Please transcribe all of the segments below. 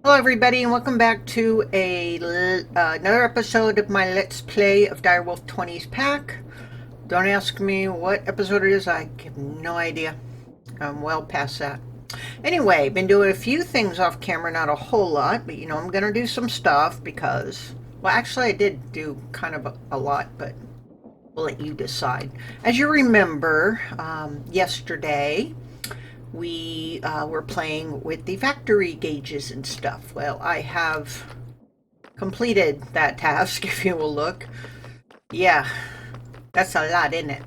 Hello everybody and welcome back to another episode of my Let's Play of DW20's pack. Don't ask me what episode it is, I have no idea. I'm well past that. Anyway, been doing a few things off camera, not a whole lot, but I'm going to do some stuff because, well actually I did do kind of a lot, but we'll let you decide. As you remember, yesterday we were playing with the factory gauges and stuff. Well, I have completed that task, if you will look. Yeah, that's a lot, isn't it?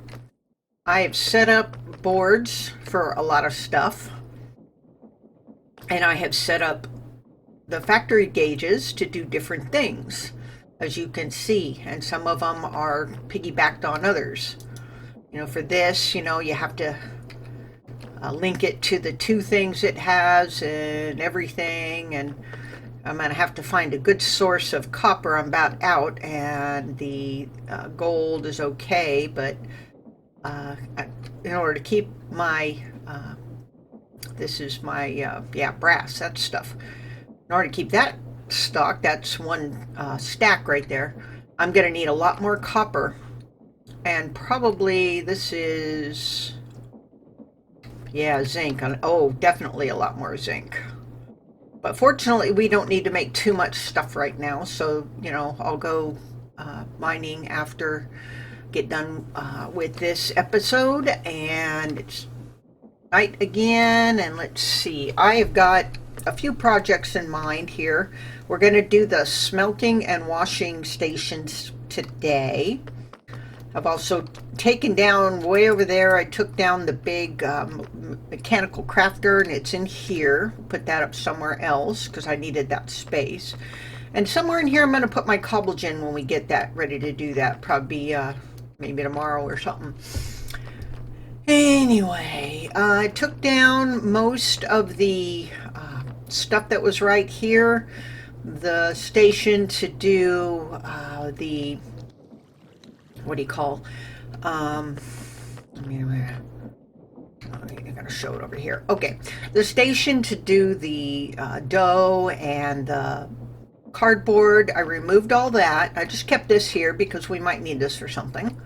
I have set up boards for a lot of stuff. And I have set up the factory gauges to do different things, as you can see. And some of them are piggybacked on others. For this, you have to link it to the two things it has and everything, and I'm going to have to find a good source of copper. I'm about out, and the gold is okay, but in order to keep my this is my brass, that stuff, in order to keep that stock, that's one stack right there, I'm going to need a lot more copper, and probably this is zinc. Oh, definitely a lot more zinc. But fortunately, we don't need to make too much stuff right now. So, I'll go mining after get done with this episode. And it's night again. And let's see. I have got a few projects in mind here. We're going to do the smelting and washing stations today. I've also taken down way over there. I took down the big mechanical crafter, and it's in here. Put that up somewhere else because I needed that space. And somewhere in here I'm going to put my cobble gin when we get that ready to do that. Probably maybe tomorrow or something. Anyway, I took down most of the stuff that was right here. The station to do the... what do you call, I gotta show it over here. Okay, the station to do the dough and the cardboard, I removed all that. I just kept this here because we might need this for something.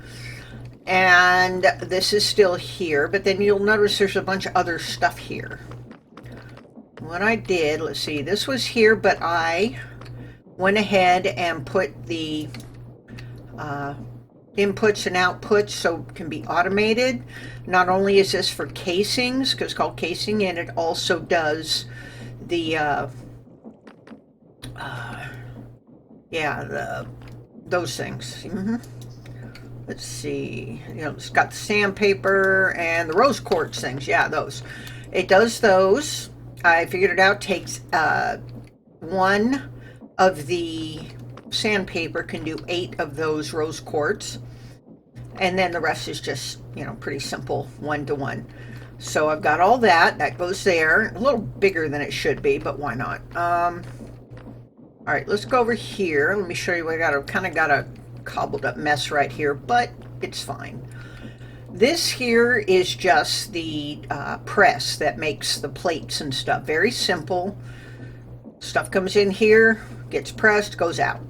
And this is still here, but then you'll notice there's a bunch of other stuff here. What I did, let's see, this was here, but I went ahead and put the inputs and outputs so it can be automated. Not only is this for casings, because it's called casing, and it also does the those things. Let's see, it's got the sandpaper and the rose quartz things. Yeah, those. It does those. I figured it out. Takes one of the sandpaper can do 8 of those rose quartz, and then the rest is just pretty simple 1-to-1. So I've got all that goes there. A little bigger than it should be, but why not? All right, let's go over here. Let me show you. I kind of got a cobbled up mess right here, but it's fine. This here is just the press that makes the plates and stuff. Very simple. Stuff comes in here, gets pressed, goes out.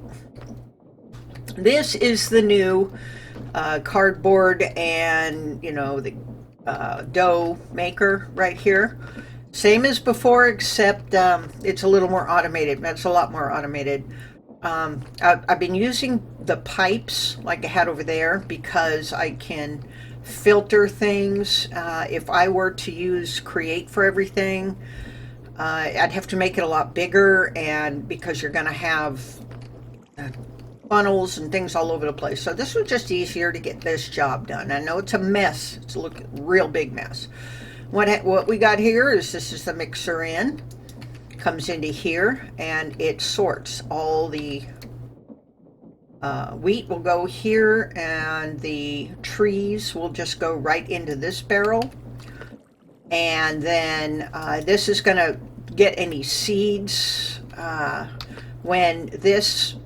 This is the new cardboard and the dough maker right here. Same as before, except it's a little more automated. That's a lot more automated. I've been using the pipes like I had over there because I can filter things. If I were to use Create for everything, I'd have to make it a lot bigger, and because you're going to have funnels and things all over the place. So this was just easier to get this job done. I know it's a mess. It's a real big mess. What we got here is, this is the mixer in. Comes into here, and it sorts all the wheat will go here, and the trees will just go right into this barrel. And then this is going to get any seeds when this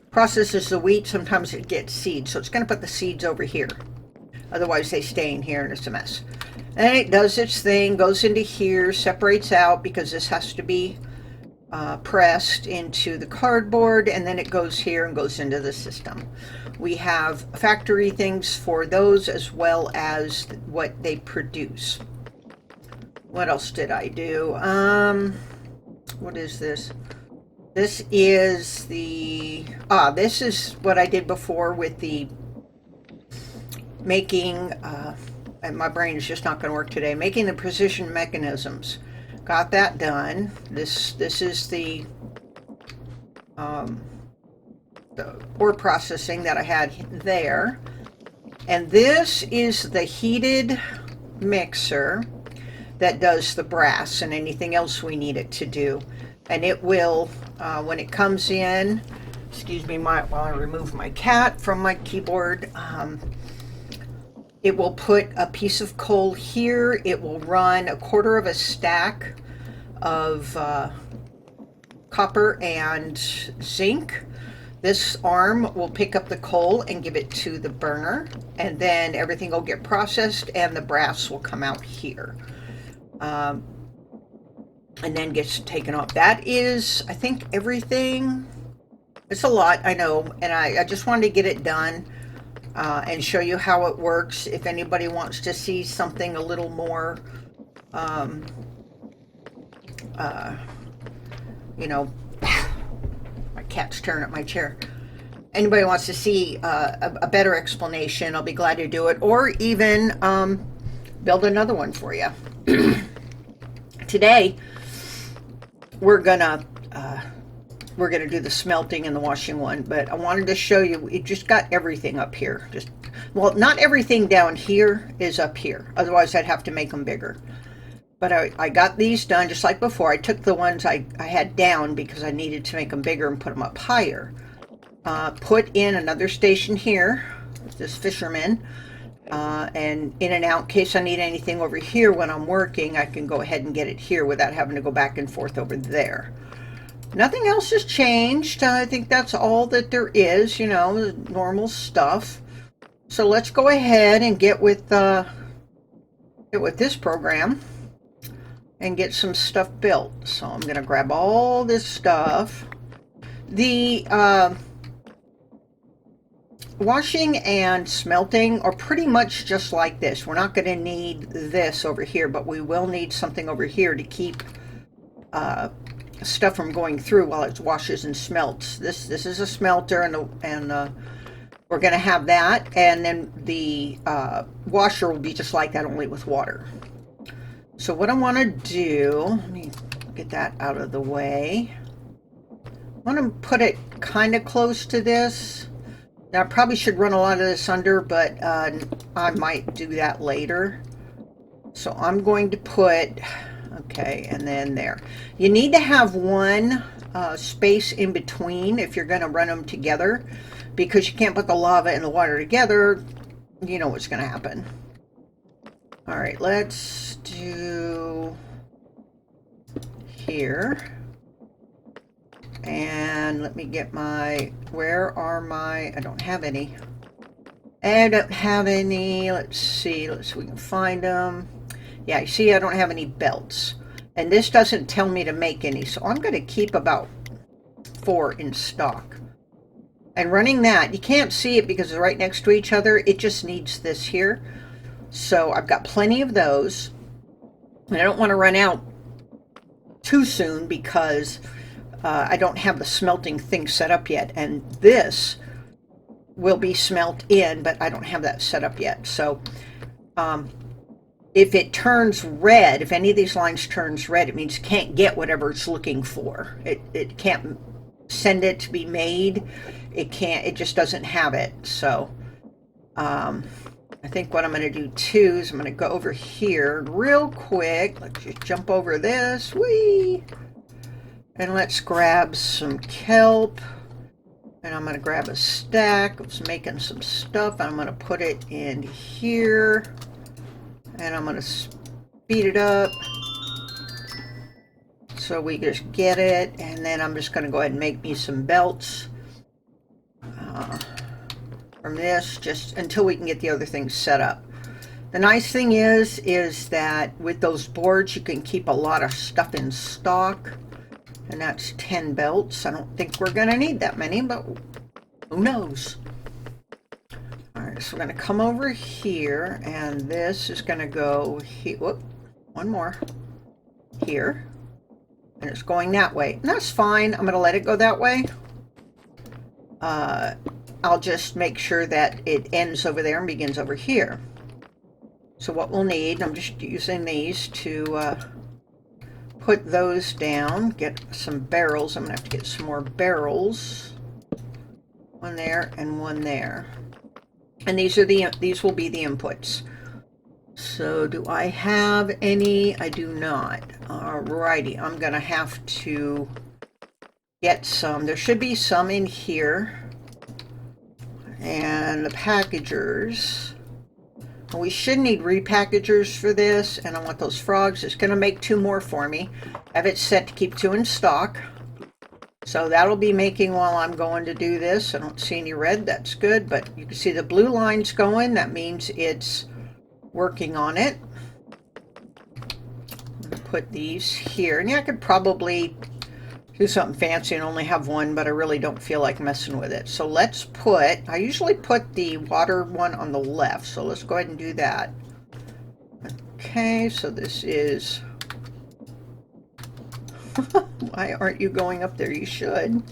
processes the wheat. Sometimes it gets seeds, so it's going to put the seeds over here. Otherwise they stay in here and it's a mess. And it does its thing, goes into here, separates out because this has to be pressed into the cardboard, and then it goes here and goes into the system. We have factory things for those as well as what they produce. What else did I do? What is this? This is the, this is what I did before with the making, and my brain is just not going to work today, making the precision mechanisms. Got that done. This is the ore processing that I had there. And this is the heated mixer that does the brass and anything else we need it to do. And it will, when it comes in, excuse me while I remove my cat from my keyboard, it will put a piece of coal here. It will run 1/4 of a stack of copper and zinc. This arm will pick up the coal and give it to the burner, and then everything will get processed and the brass will come out here. And then gets taken off. That is, I think, everything. It's a lot, I know, and I just wanted to get it done and show you how it works. If anybody wants to see something a little more, you know, my cat's staring at my chair. Anybody wants to see a better explanation, I'll be glad to do it, or even build another one for you. Today, we're gonna do the smelting and the washing one, but I wanted to show you, it just got everything up here. Just, well, not everything down here is up here, otherwise I'd have to make them bigger. But I got these done just like before. I took the ones I had down because I needed to make them bigger and put them up higher. Put in another station here, this fisherman, and in and out in case I need anything over here when I'm working, I can go ahead and get it here without having to go back and forth over there. Nothing else has changed. I think that's all that there is, you know, normal stuff. So let's go ahead and get with this program and get some stuff built. So I'm going to grab all this stuff. The washing and smelting are pretty much just like this. We're not going to need this over here, but we will need something over here to keep stuff from going through while it washes and smelts. This is a smelter, and we're going to have that, and then the washer will be just like that, only with water. So what I want to do, let me get that out of the way. I want to put it kind of close to this. Now I probably should run a lot of this under, but I might do that later. So I'm going to put, okay, and then there. You need to have one space in between if you're going to run them together, because you can't put the lava and the water together. You know what's going to happen. All right, let's do here. And let me get my, where are my, I don't have any. I don't have any. Let's see we can find them. Yeah, you see I don't have any belts. And this doesn't tell me to make any, so I'm going to keep about 4 in stock. And running that, you can't see it because they're right next to each other. It just needs this here. So I've got plenty of those. And I don't want to run out too soon because I don't have the smelting thing set up yet. And this will be smelt in, but I don't have that set up yet. So if it turns red, if any of these lines turns red, it means it can't get whatever it's looking for. It can't send it to be made. It can't, it just doesn't have it. So I think what I'm going to do too is I'm going to go over here real quick. Let's just jump over this. Whee! And let's grab some kelp. And I'm going to grab a stack of making some stuff. I'm going to put it in here. And I'm going to speed it up so we just get it. And then I'm just going to go ahead and make me some belts from this, just until we can get the other things set up. The nice thing is that with those boards, you can keep a lot of stuff in stock. And that's 10 belts. I don't think we're going to need that many, but who knows? All right, so we're going to come over here, and this is going to go here. Whoop, one more. Here. And it's going that way. And that's fine. I'm going to let it go that way. I'll just make sure that it ends over there and begins over here. So what we'll need, I'm just using these to put those down, get some barrels. I'm going to have to get some more barrels. One there and one there. And these will be the inputs. So do I have any? I do not. Alrighty, I'm going to have to get some. There should be some in here. And the packagers. We should need repackagers for this, and I want those frogs. It's going to make 2 more for me. I have it set to keep 2 in stock. So that'll be making while I'm going to do this. I don't see any red. That's good, but you can see the blue lines going. That means it's working on it. I'm going to put these here. And yeah, I could probably do something fancy and only have one, but I really don't feel like messing with it. So let's put, I usually put the water one on the left, so let's go ahead and do that. Okay, so this is, why aren't you going up there? You should.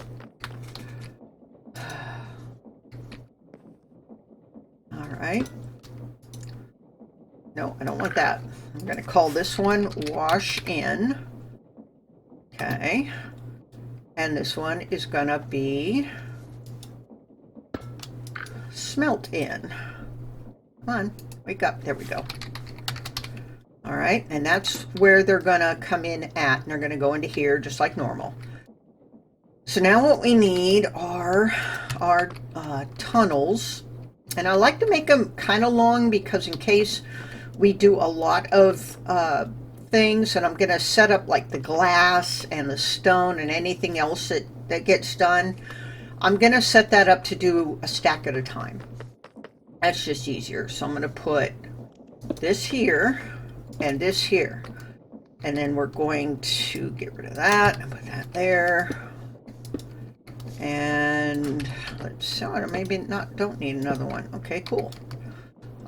All right. No, I don't want that. I'm going to call this one wash in. Okay. And this one is going to be smelt in. Come on, wake up. There we go. All right, and that's where they're going to come in at. And they're going to go into here just like normal. So now what we need are our tunnels. And I like to make them kind of long because in case we do a lot of things, and I'm going to set up like the glass and the stone and anything else that gets done. I'm going to set that up to do a stack at a time. That's just easier. So I'm going to put this here and this here, and then we're going to get rid of that and put that there. And let's see, maybe not, don't need another one. Okay, cool.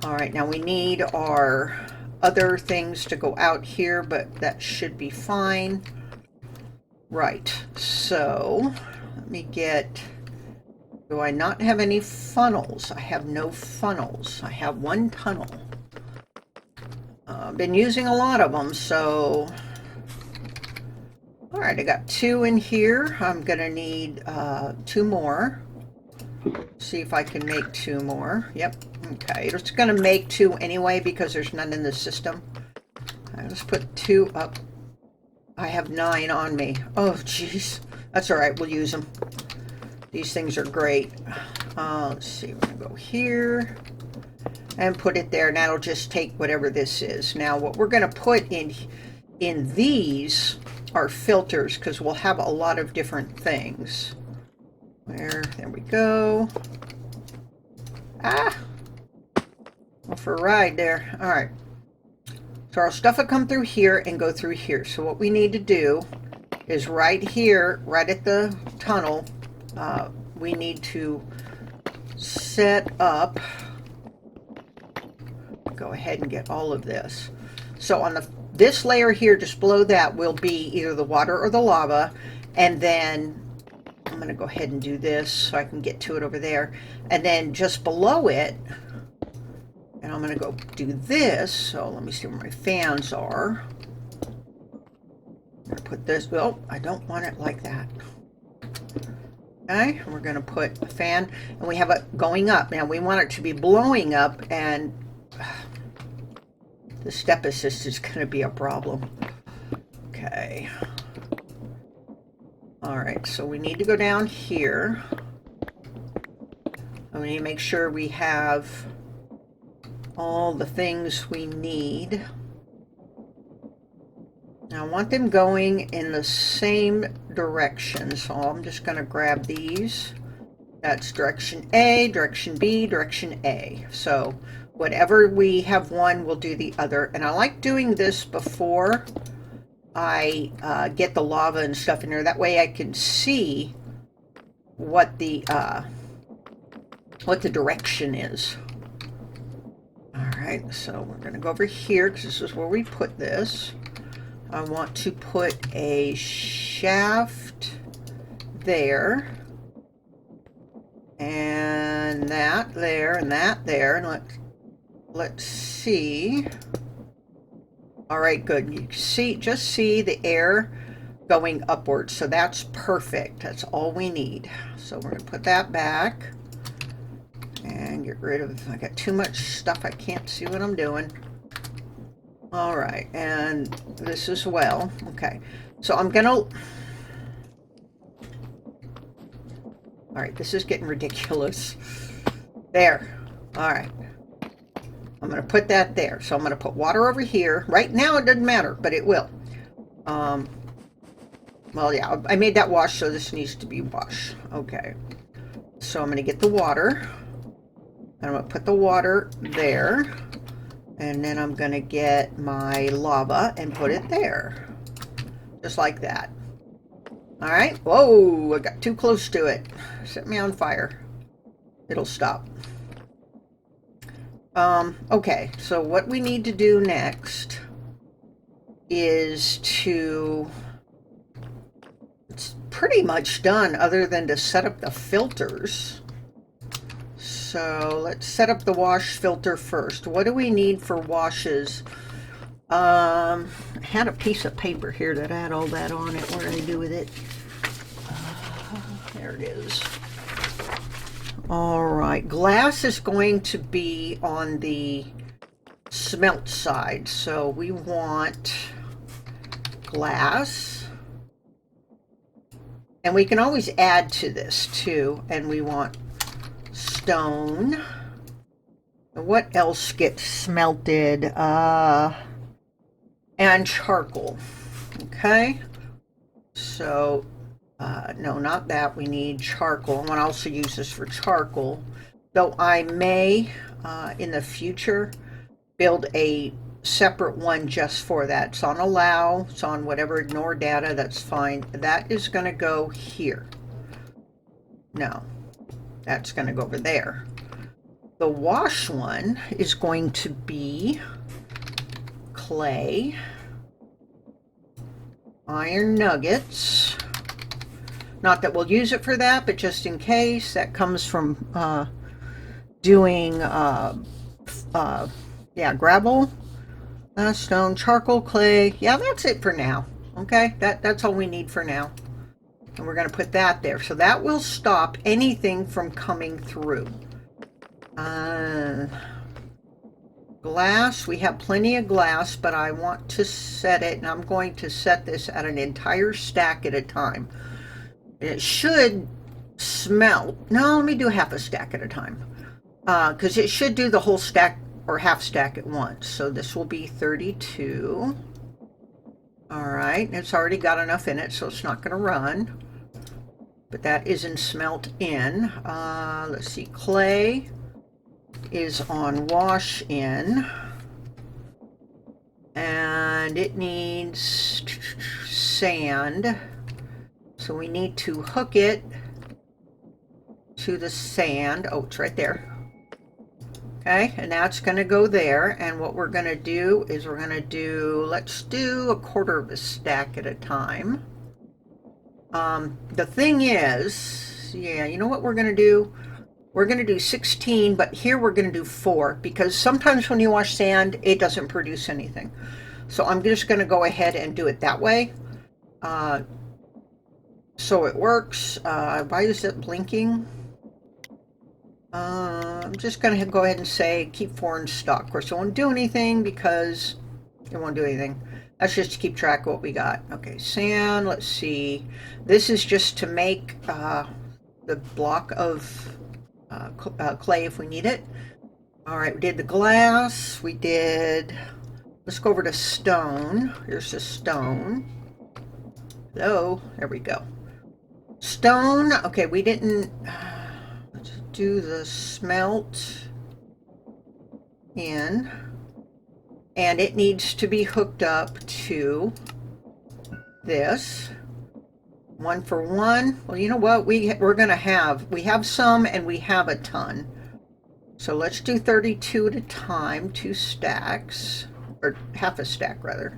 All right, now we need our other things to go out here, but that should be fine. Right, so let me get, do I not have any funnels? I have no funnels. I have one tunnel. I've been using a lot of them, so all right, I got 2 in here. I'm gonna need 2 more. See if I can make 2 more. Yep. Okay, it's going to make 2 anyway because there's none in the system. Let's put 2 up. I have 9 on me. Oh, jeez. That's all right. We'll use them. These things are great. Let's see. We're going to go here and put it there. And that'll just take whatever this is. Now, what we're going to put in these are filters because we'll have a lot of different things. There we go. Ah! Off for a ride there. All right. So our stuff will come through here and go through here. So what we need to do is right here, right at the tunnel, we need to set up, go ahead and get all of this. So on this layer here, just below that will be either the water or the lava. And then I'm going to go ahead and do this so I can get to it over there. And then just below it, and I'm going to go do this. So let me see where my fans are. I'm going to put this, well, I don't want it like that. Okay, and we're going to put a fan, and we have it going up. Now we want it to be blowing up, and the step assist is going to be a problem. Okay. All right, so we need to go down here. And we need to make sure we have all the things we need. Now I want them going in the same direction, so I'm just going to grab these. That's direction A, direction B, direction A. So whatever we have one, we'll do the other. And I like doing this before I get the lava and stuff in there. That way I can see what the direction is. All right, so we're going to go over here because this is where we put this. I want to put a shaft there, and that there, and that there, and let's see. All right, good. You see, just see the air going upwards, so that's perfect. That's all we need. So we're going to put that back and get rid of, I got too much stuff, I can't see what I'm doing. All right, and this as well. Okay, so I'm gonna, all right, this is getting ridiculous. There. All right, I'm gonna put that there. So I'm gonna put water over here. Right now it doesn't matter, but it will. Well, yeah, I made that wash, so this needs to be washed. Okay, so I'm gonna get the water, and I'm gonna put the water there. And then I'm going to get my lava and put it there. Just like that. All right. Whoa, I got too close to it. Set me on fire. It'll stop. Okay, so what we need to do next is to... It's pretty much done other than to set up the filters. So let's set up the wash filter first. What do we need for washes? I had a piece of paper here that had all that on it. What do I do with it? There it is. All right, glass is going to be on the smelt side. So we want glass. And we can always add to this too. And we want stone. What else gets smelted? And charcoal. Okay. So, no, not that. We need charcoal. I want to also use this for charcoal. Though I may, in the future, build a separate one just for that. It's on allow. It's on whatever, ignore data. That's fine. That is going to go here. No. That's going to go over there. The wash one is going to be clay, iron nuggets. Not that we'll use it for that, but just in case. That comes from doing, yeah, gravel, stone, charcoal, clay. Yeah, that's it for now. Okay, that's all we need for now. And we're going to put that there. So that will stop anything from coming through. Glass, we have plenty of glass, but I want to set it, and I'm going to set this at an entire stack at a time. It should smelt. No, let me do half a stack at a time. Because it should do the whole stack or half stack at once. So this will be 32. All right, it's already got enough in it, so it's not going to run. But that isn't smelt in. Let's see, clay is on wash in. And it needs sand. So we need to hook it to the sand. Oh, it's right there. Okay, and that's going to go there. And what we're going to do is we're going to do, let's do a quarter of a stack at a time. The thing is, yeah, you know what we're going to do? We're going to do 16, but here we're going to do 4 because sometimes when you wash sand, it doesn't produce anything. So I'm just going to go ahead and do it that way. So it works. Why is it blinking? I'm just going to go ahead and say keep 4 in stock. Of course, it won't do anything because it won't do anything. That's just to keep track of what we got. Okay, sand, let's see. This is just to make the block of clay if we need it. All right, we did the glass. We did, let's go over to stone. Here's the stone. Hello, there we go. Stone, okay, we didn't, let's do the smelt. in, and it needs to be hooked up to this. 1 for 1. Well, you know what? We're going to we have some and we have a ton. So let's do 32 at a time, 2 stacks, or half a stack rather.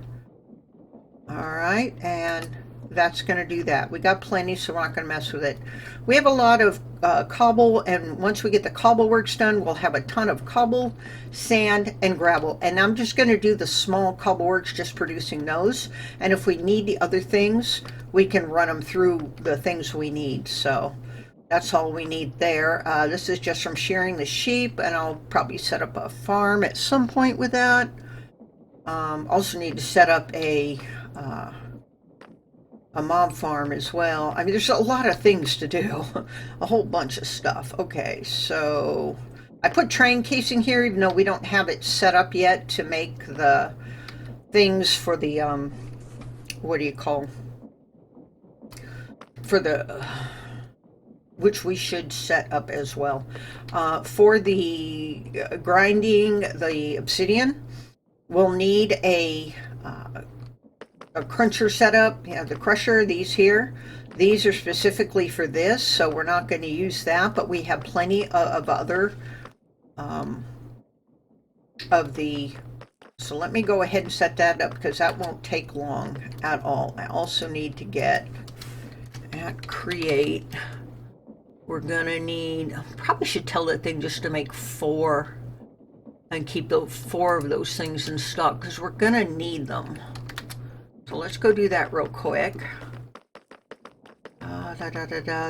All right, and that's going to do that. We got plenty, so we're not going to mess with it. We have a lot of cobble, and once we get the cobble works done, we'll have a ton of cobble, sand, and gravel. And I'm just going to do the small cobble works, just producing those. And if we need the other things, we can run them through the things we need. So that's all we need there. This is just from shearing the sheep, and I'll probably set up a farm at some point with that. Also need to set up a mob farm as well. I mean, there's a lot of things to do. A whole bunch of stuff. Okay, so I put train casing here, even though we don't have it set up yet to make the things for the, what do you call, for the, which we should set up as well. For the grinding the obsidian, we'll need a cruncher setup. You have the crusher, these here. These are specifically for this, so we're not going to use that, but we have plenty of other of the, so let me go ahead and set that up because that won't take long at all. I also need to get at create. We're gonna need, probably should tell that thing just to make 4 and keep those 4 of those things in stock because we're gonna need them. So let's go do that real quick.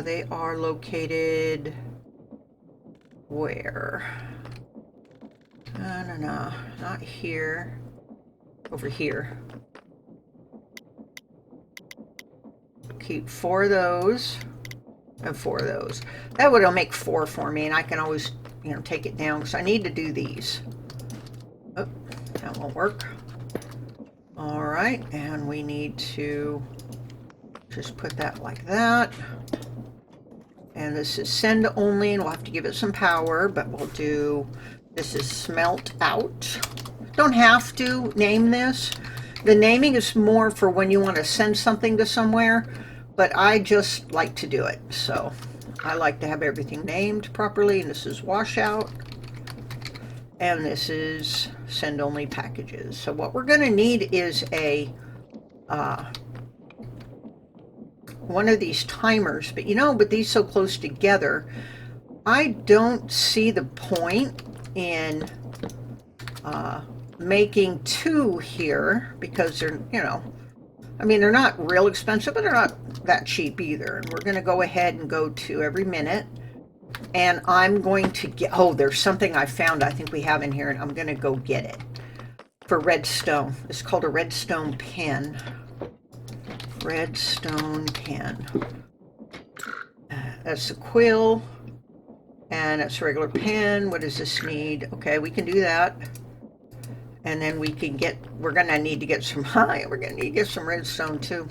They are located where? No, not here. Over here. Keep 4 of those and 4 of those. That would make 4 for me, and I can always, you know, take it down because I need to do these. Oh, that won't work. All right, and we need to just put that like that. And this is send only, and we'll have to give it some power, but we'll do, this is smelt out. Don't have to name this. The naming is more for when you want to send something to somewhere, but I just like to do it. So I like to have everything named properly, and this is washout. And this is send only packages. So what we're going to need is a one of these timers. But you know, with these so close together, I don't see the point in making 2 here because they're, you know, I mean, they're not real expensive, but they're not that cheap either. And we're going to go ahead and go to every minute. And I'm going to get, oh, there's something I found I think we have in here, and I'm going to go get it for redstone. It's called a redstone pen. Redstone pen. That's a quill, and it's a regular pen. What does this need? Okay, we can do that. And then we can get, we're going to need to get some, we're going to need to get some redstone too.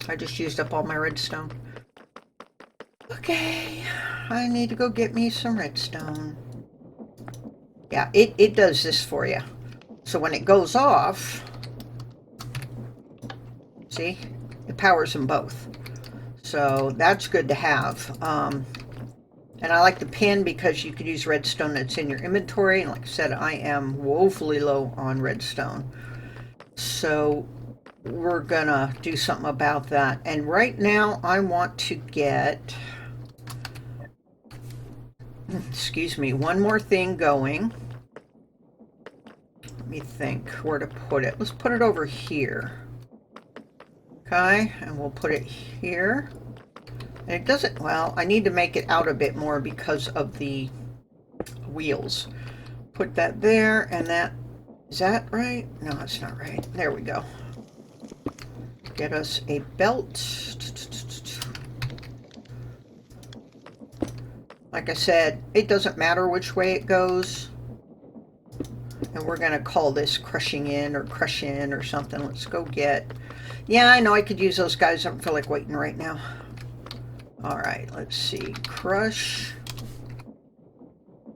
I just used up all my redstone. Okay, I need to go get me some redstone. Yeah, it does this for you. So when it goes off, see, it powers them both. So that's good to have. And I like the pen because you could use redstone that's in your inventory. And like I said, I am woefully low on redstone. So we're gonna do something about that. And right now I want to get, excuse me, one more thing going. Let me think where to put it. Let's put it over here. Okay, and we'll put it here. And it doesn't, well, I need to make it out a bit more because of the wheels. Put that there, and that, is that right? No, it's not right. There we go. Get us a belt. Like I said, it doesn't matter which way it goes. And we're going to call this crushing in or crush in or something. Let's go get, yeah, I know I could use those guys. I don't feel like waiting right now. All right, let's see. Crush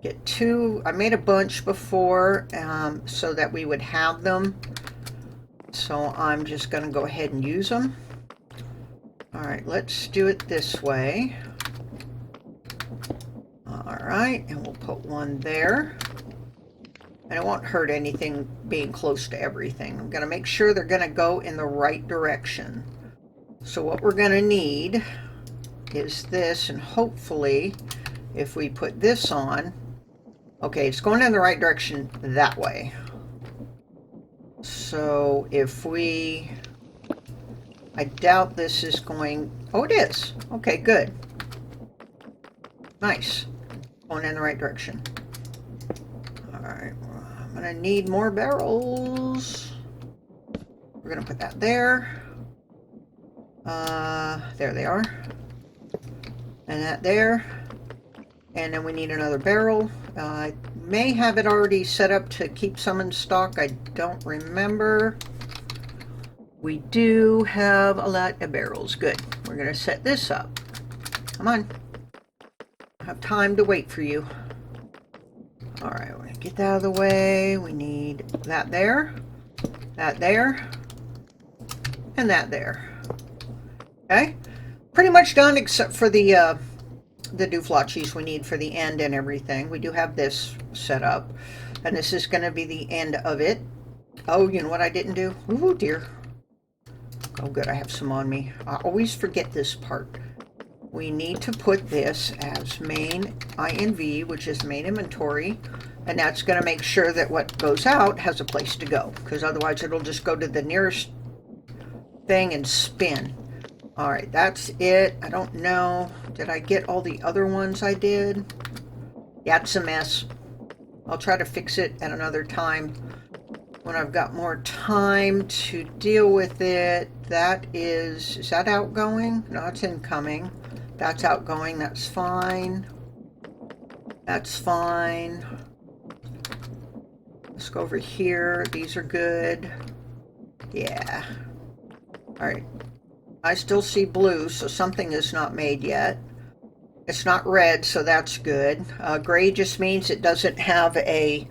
Get 2. I made a bunch before so that we would have them. So I'm just going to go ahead and use them. All right, let's do it this way. All right, and we'll put 1 there. And it won't hurt anything being close to everything. I'm going to make sure they're going to go in the right direction. So what we're going to need is this, and hopefully if we put this on, okay, it's going in the right direction that way. So if we, I doubt this is going, oh, it is. Okay, good. Nice. Going in the right direction. All right, I'm gonna need more barrels. We're gonna put that there. There they are. And that there. And then we need another barrel. I may have it already set up to keep some in stock. I don't remember. We do have a lot of barrels. Good. We're going to set this up. Come on. I have time to wait for you. All right, we're going to get that out of the way. We need that there, and that there. Okay. Pretty much done except for the dooflachis we need for the end and everything. We do have this set up, and this is going to be the end of it. Oh, you know what I didn't do? Oh dear. Oh good, I have some on me. I always forget this part. We need to put this as main INV, which is main inventory, and that's going to make sure that what goes out has a place to go, because otherwise it'll just go to the nearest thing and spin. All right, that's it. I don't know. Did I get all the other ones I did? Yeah, it's a mess. I'll try to fix it at another time when I've got more time to deal with it. That is that outgoing? No, it's incoming. That's outgoing. That's fine. That's fine. Let's go over here. These are good. Yeah. All right. I still see blue, so something is not made yet. It's not red, so that's good. Gray just means it doesn't have a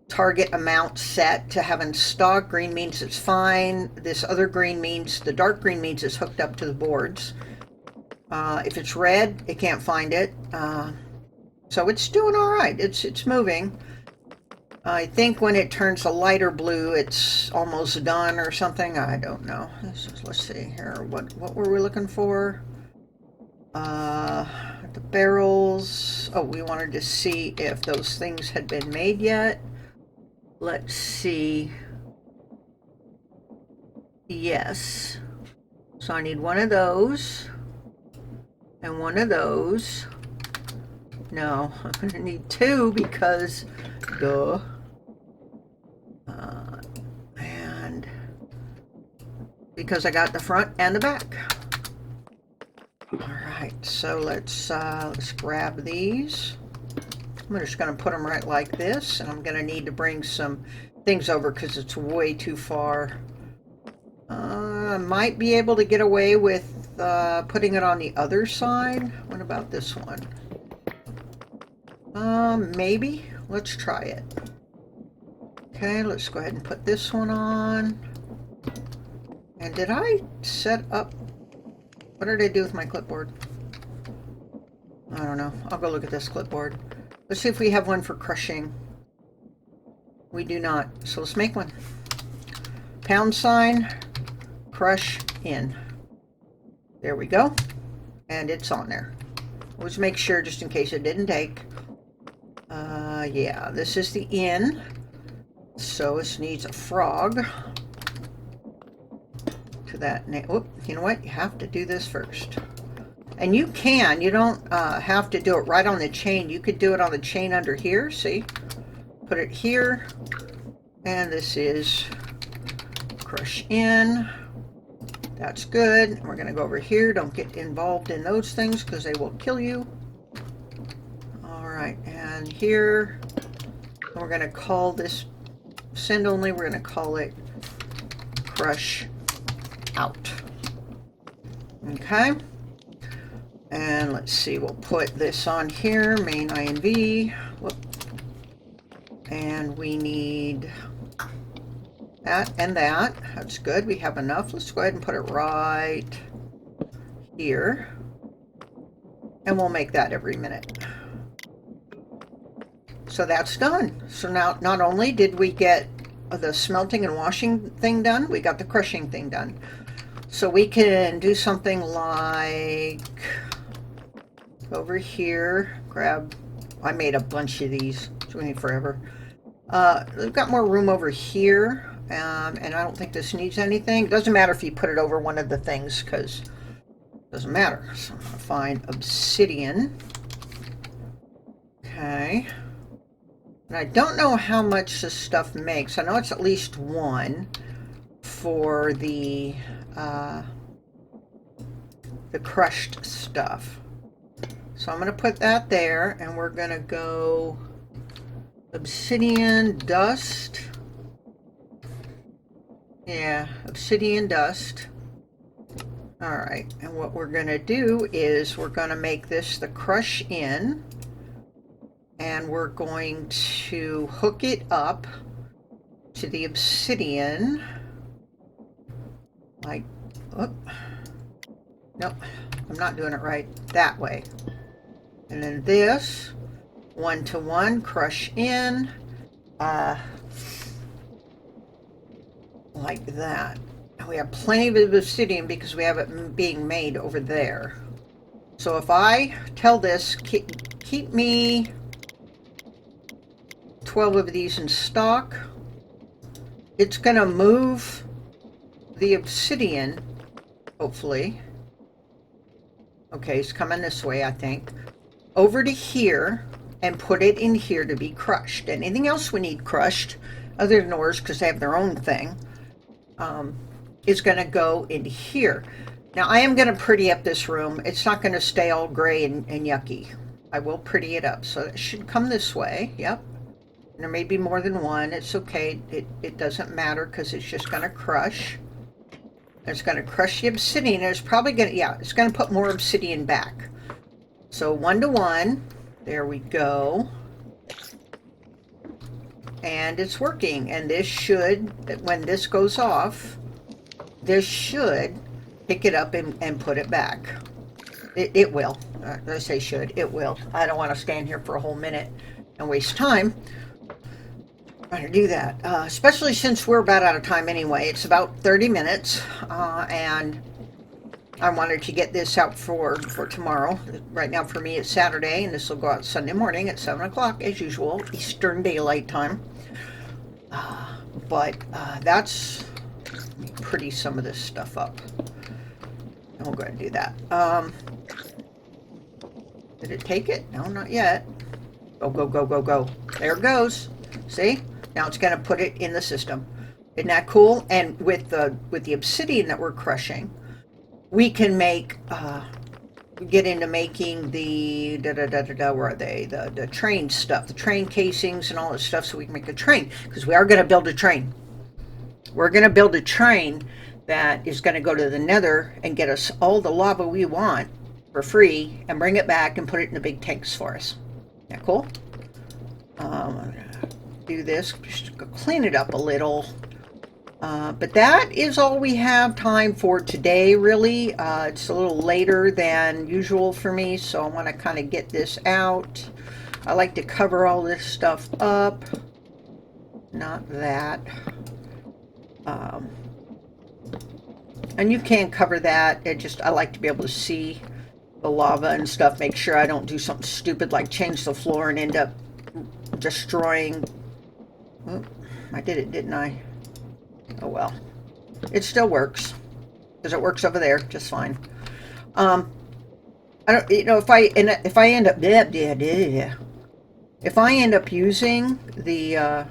target amount set to have in stock. Green means it's fine. This other green means, the dark green means it's hooked up to the boards. If it's red, it can't find it. So it's doing all right. It's moving. I think when it turns a lighter blue, it's almost done or something. I don't know. Let's see here. What were we looking for? The barrels. Oh, we wanted to see if those things had been made yet. Let's see. Yes. So I need one of those and one of those. No, I'm going to need 2 because duh. And because I got the front and the back. All right, so let's grab these. I'm just going to put them right like this, and I'm going to need to bring some things over because it's way too far. I might be able to get away with putting it on the other side. What about this one? Maybe. Let's try it. Okay, let's go ahead and put this one on. And did I set up... What did I do with my clipboard? I don't know. I'll go look at this clipboard. Let's see if we have one for crushing. We do not. So let's make one. £, crush in. There we go. And it's on there. Let's make sure just in case it didn't take. Yeah, this is the in. So this needs a frog. To that name. Whoop, you know what? You have to do this first. And you can. You don't have to do it right on the chain. You could do it on the chain under here. See? Put it here. And this is crush in. That's good. We're going to go over here. Don't get involved in those things because they will kill you. All right. And here, we're going to call this send only. We're going to call it crush out. Okay. And let's see, we'll put this on here, main INV. Whoop. And we need that and that. That's good. We have enough. Let's go ahead and put it right here. And we'll make that every minute. So that's done. So now not only did we get the smelting and washing thing done, we got the crushing thing done. So we can do something like over here, grab, I made a bunch of these, it's going to need forever. We've got more room over here, and I don't think this needs anything. It doesn't matter if you put it over one of the things, because it doesn't matter. So I'm going to find obsidian. Okay. And I don't know how much this stuff makes. I know it's at least one for the crushed stuff. So I'm going to put that there, and we're going to go obsidian dust. Yeah, obsidian dust. All right, and what we're going to do is we're going to make this the crush in, and we're going to hook it up to the obsidian. Like, oh, nope, I'm not doing it right. That way. And then this, 1-to-1, crush in, like that. And we have plenty of obsidian because we have it being made over there. So if I tell this, keep me 12 of these in stock, it's going to move the obsidian, hopefully. Okay, it's coming this way, I think. Over to here and put it in here to be crushed. Anything else we need crushed, other than ores, because they have their own thing, is going to go in here. Now, I am going to pretty up this room. It's not going to stay all gray and yucky. I will pretty it up. So it should come this way. Yep. And there may be more than one. It's okay. It doesn't matter because it's just going to crush. It's going to crush the obsidian. It's probably going to, yeah, it's going to put more obsidian back. So 1-to-1. There we go. And it's working. And this should, when this goes off, this should pick it up and put it back. It will. I say should. It will. I don't want to stand here for a whole minute and waste time trying to do that. Especially since we're about out of time anyway. It's about 30 minutes. And I wanted to get this out for tomorrow. Right now for me it's Saturday, and this will go out Sunday morning at 7 o'clock as usual, Eastern Daylight Time. But that's, let me pretty some of this stuff up. And we'll go ahead and do that. Did it take it? No, not yet. Go, go, go, go, go. There it goes. See? Now it's going to put it in the system. Isn't that cool? And with the obsidian that we're crushing, we can make, get into making the, where are they? The train stuff, the train casings and all this stuff so we can make a train. Because we are going to build a train. We're going to build a train that is going to go to the nether and get us all the lava we want for free and bring it back and put it in the big tanks for us. Yeah, cool? I'm going to do this, just clean it up a little. But that is all we have time for today, really. It's a little later than usual for me, so I want to kind of get this out. I like to cover all this stuff up. Not that. And you can cover that. I like to be able to see the lava and stuff. Make sure I don't do something stupid like change the floor and end up destroying. Oh, I did it, didn't I? Oh well, it still works because it works over there just fine. I don't, you know, if I end up using the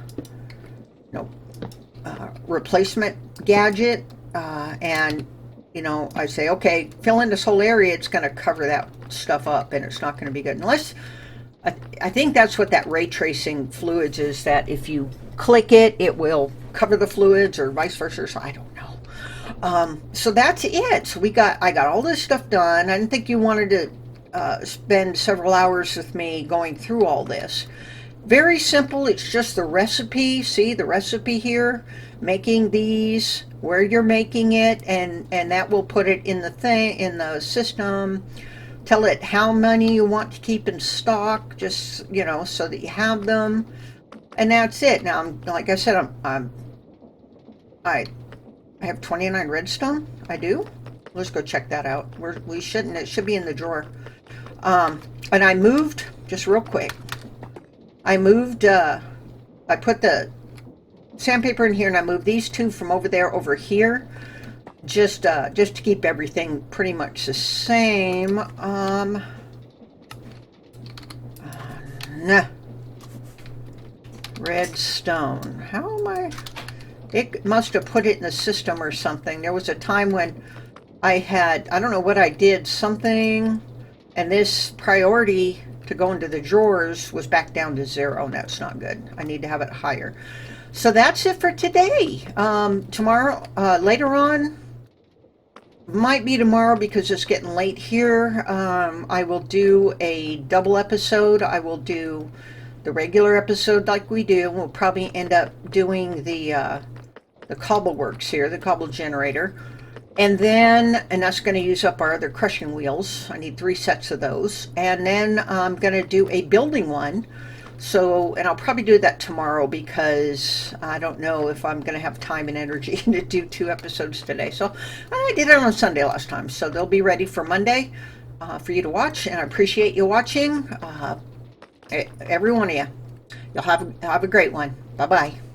replacement gadget, and you know, I say okay, fill in this whole area, it's going to cover that stuff up, and it's not going to be good unless. I think that's what that ray tracing fluids is, that if you click it, it will cover the fluids or vice versa. So I don't know. So that's it. So I got all this stuff done. I didn't think you wanted to spend several hours with me going through all this. Very simple. It's just the recipe. See the recipe here? Making these, where you're making it, and that will put it in the thing, in the system. Tell it how many you want to keep in stock, just, you know, so that you have them. And that's it. Now, like I said, I have 29 redstone. I do. Let's go check that out. We shouldn't. It should be in the drawer. And I moved, just real quick, I moved, I put the sandpaper in here, and I moved these two from over there over here, just to keep everything pretty much the same. Nah. Redstone. How am I? It must have put it in the system or something. There was a time when I don't know what I did, something, and this priority to go into the drawers was back down to 0. That's not good. I need to have it higher. So that's it for today. Tomorrow, later on, might be tomorrow because it's getting late here. I will do a double episode. I will do the regular episode like we do. We'll probably end up doing the cobble works here, the cobble generator. And that's going to use up our other crushing wheels. I need 3 sets of those. And then I'm going to do a building one. So, and I'll probably do that tomorrow because I don't know if I'm going to have time and energy to do 2 episodes today. So I did it on Sunday last time. So they'll be ready for Monday for you to watch. And I appreciate you watching. Every one of you. You'll have a great one. Bye-bye.